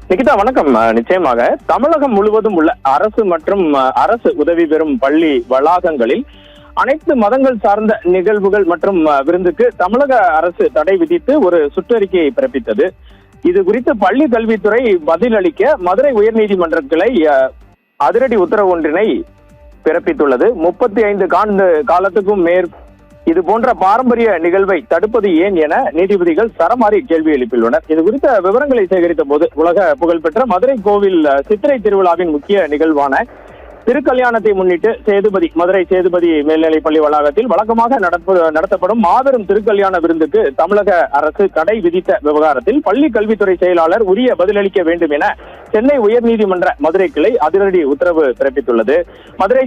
நிகிதா வணக்கம். நிச்சயமாக தமிழகம் முழுவதும் உள்ள அரசு மற்றும் அரசு உதவி பெறும் பள்ளி வளாகங்களில் அனைத்து மதங்கள் சார்ந்த நிகழ்வுகள் மற்றும் விருந்துக்கு தமிழக அரசு தடை விதித்து ஒரு சுற்றறிக்கையை பிறப்பித்தது. இது குறித்து பள்ளி கல்வித்துறை பதிலளிக்க மதுரை உயர்நீதிமன்ற கிளை அதிரடி உத்தரவு ஒன்றினை பிறப்பித்துள்ளது. 35 ஆண்டு காலத்துக்கும் இது போன்ற பாரம்பரிய நிகழ்வை தடுப்பது ஏன் என நீதிபதிகள் சரமாரி கேள்வி எழுப்பியுள்ளனர். இது குறித்த விவரங்களை சேகரித்த போது உலக புகழ்பெற்ற மதுரை கோவில் சித்திரை திருவிழாவின் முக்கிய நிகழ்வான திருக்கல்யாணத்தை முன்னிட்டு மதுரை சேதுபதி மேல்நிலைப்பள்ளி வளாகத்தில் வழக்கமாக நடத்தப்படும் மாபெரும் திருக்கல்யாண விருந்துக்கு தமிழக அரசு தடை விதித்த விவகாரத்தில் பள்ளி கல்வித்துறை செயலாளர் உரிய பதிலளிக்க வேண்டும் என சென்னை உயர்நீதிமன்ற மதுரை கிளை அதிரடி உத்தரவு பிறப்பித்துள்ளது. மதுரை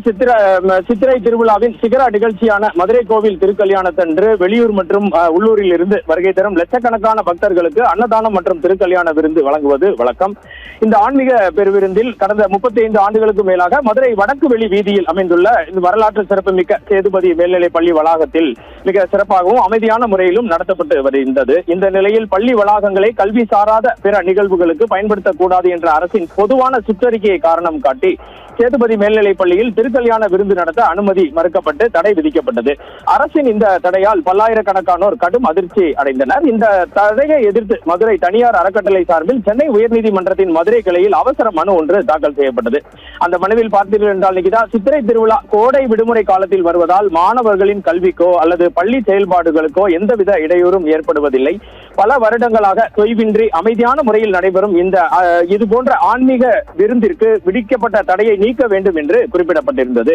சித்திரை திருவிழாவின் சிகர நிகழ்ச்சியான மதுரை கோவில் திருக்கல்யாணத்தன்று வெளியூர் மற்றும் உள்ளூரில் இருந்து வருகை தரும் லட்சக்கணக்கான பக்தர்களுக்கு அன்னதானம் மற்றும் திருக்கல்யாண விருந்து வழங்குவது வழக்கம். இந்த ஆன்மீக பெருவிருந்தில் கடந்த 35 ஆண்டுகளுக்கு மேலாக மதுரை வடக்கு வெளி வீதியில் அமைந்துள்ள இந்த வரலாற்று சிறப்புமிக்க சேதுபதி மேல்நிலை பள்ளி வளாகத்தில் மிக சிறப்பாகவும் அமைதியான முறையிலும் நடத்தப்பட்டு வருகின்றது. இந்த நிலையில் பள்ளி வளாகங்களை கல்வி சாராத பிற நிகழ்வுகளுக்கு பயன்படுத்தக்கூடாது என்ற அரசின் பொதுவான சுற்றறிக்கையை காரணம் காட்டி சேதுபதி மேல்நிலைப் பள்ளியில் திருக்கல்யாண விருந்து நடத்த அனுமதி மறுக்கப்பட்டு தடை விதிக்கப்பட்டது. அரசின் இந்த தடையால் பல்லாயிரக்கணக்கானோர் கடும் அதிர்ச்சி அடைந்தனர். இந்த தடையை எதிர்த்து மதுரை தனியார் அறக்கட்டளை சார்பில் சென்னை உயர்நீதிமன்றத்தின் மதுரை கிளையில் அவசர மனு ஒன்று தாக்கல் செய்யப்பட்டது. அந்த மனுவில் பார்த்தீர்கள் என்றால் நிகிதா, சித்திரை திருவிழா கோடை விடுமுறை காலத்தில் வருவதால் மாணவர்களின் கல்விக்கோ அல்லது பள்ளி செயல்பாடுகளுக்கோ எந்தவித இடையூறும் ஏற்படுவதில்லை. பல வருடங்களாக தொய்வின்றி அமைதியான முறையில் நடைபெறும் இது போன்ற ஆன்மீக விருந்திற்கு விதிக்கப்பட்ட தடையை நீக்க வேண்டும் என்று குறிப்பிடப்பட்டிருந்தது.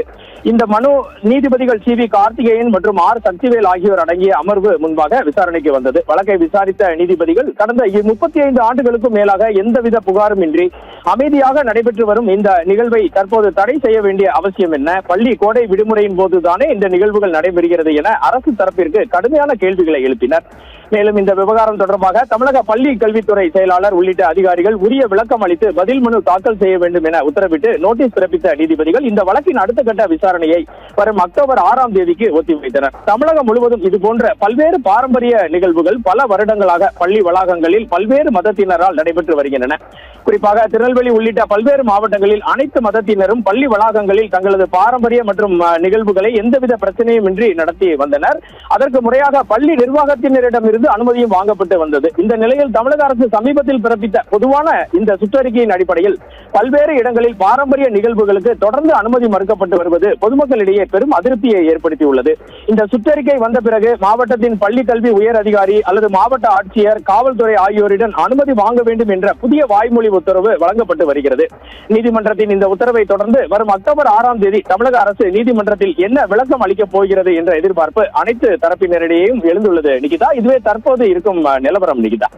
இந்த மனு நீதிபதிகள் சி வி கார்த்திகேயன் மற்றும் ஆர் சக்திவேல் ஆகியோர் அடங்கிய அமர்வு முன்பாக விசாரணைக்கு வந்தது. வழக்கை விசாரித்த நீதிபதிகள் கடந்த 35 ஆண்டுகளுக்கும் மேலாக எந்தவித புகாரும் இன்றி அமைதியாக நடைபெற்று வரும் இந்த நிகழ்வை தற்போது தடை செய்ய வேண்டிய அவசியம் என்ன? பள்ளி கோடை விடுமுறையின் போதுதானே இந்த நிகழ்வுகள் நடைபெறுகிறது என அரசு தரப்பிற்கு கடுமையான கேள்விகளை எழுப்பினர். மேலும் இந்த விவகாரம் தொடர்பாக தமிழக பள்ளி கல்வித்துறை செயலாளர் உள்ளிட்ட அதிகாரிகள் உரிய விளக்கம் அளித்து பதில் மனு தாக்கல் செய்ய வேண்டும் என உத்தரவிட்டு நோட்டீஸ் பிறப்பித்த நீதிபதிகள் இந்த வழக்கின் அடுத்த கட்ட விசாரணையை வரும் அக்டோபர் 6ஆம் தேதிக்கு ஒத்திவைத்தனர். தமிழகம் முழுவதும் இதுபோன்ற பல்வேறு பாரம்பரிய நிகழ்வுகள் பல வருடங்களாக பள்ளி வளாகங்களில் பல்வேறு மதத்தினரால் நடைபெற்று வருகின்றன. குறிப்பாக திருநெல்வேலி உள்ளிட்ட பல்வேறு மாவட்டங்களில் அனைத்து மதத்தினரும் பள்ளி வளாகங்களில் தங்களது பாரம்பரிய மற்றும் நிகழ்வுகளை எந்தவித பிரச்சனையும் இன்றி நடத்தி வந்தனர். அதற்கு முறையாக பள்ளி நிர்வாகத்தினரிடமிருந்து அனுமதியும் வாங்கப்பட்டு வந்தது. இந்த நிலையில் தமிழக அரசு சமீபத்தில் பிறப்பித்த பொதுவான இந்த சுற்றறிக்கையின் அடிப்படையில் பல்வேறு இடங்களில் பாரம்பரிய நிகழ்வுகளுக்கு தொடர்ந்து அனுமதி மறுக்கப்பட்டு வருவது பொதுமக்களிடையே பெரும் அதிருப்தியை ஏற்படுத்தியுள்ளது. இந்த சுற்றறிக்கை வந்த பிறகு மாவட்டத்தின் பள்ளி கல்வி உயர் அதிகாரி அல்லது மாவட்ட ஆட்சியர், காவல்துறை ஆகியோரிடம் அனுமதி வாங்க வேண்டும் என்ற புதிய வாய்மொழி உத்தரவு வழங்கப்பட்டு வருகிறது. நீதிமன்றத்தின் இந்த உத்தரவை தொடர்ந்து வரும் அக்டோபர் 6ஆம் தேதி தமிழக அரசு நீதிமன்றத்தில் என்ன விளக்கம் அளிக்கப் போகிறது என்ற எதிர்பார்ப்பு அனைத்து தரப்பினரிடையேயும் எழுந்துள்ளது. நிகிதா, இதுவே தற்போது இருக்கும் நிலவரம். நிகிதா.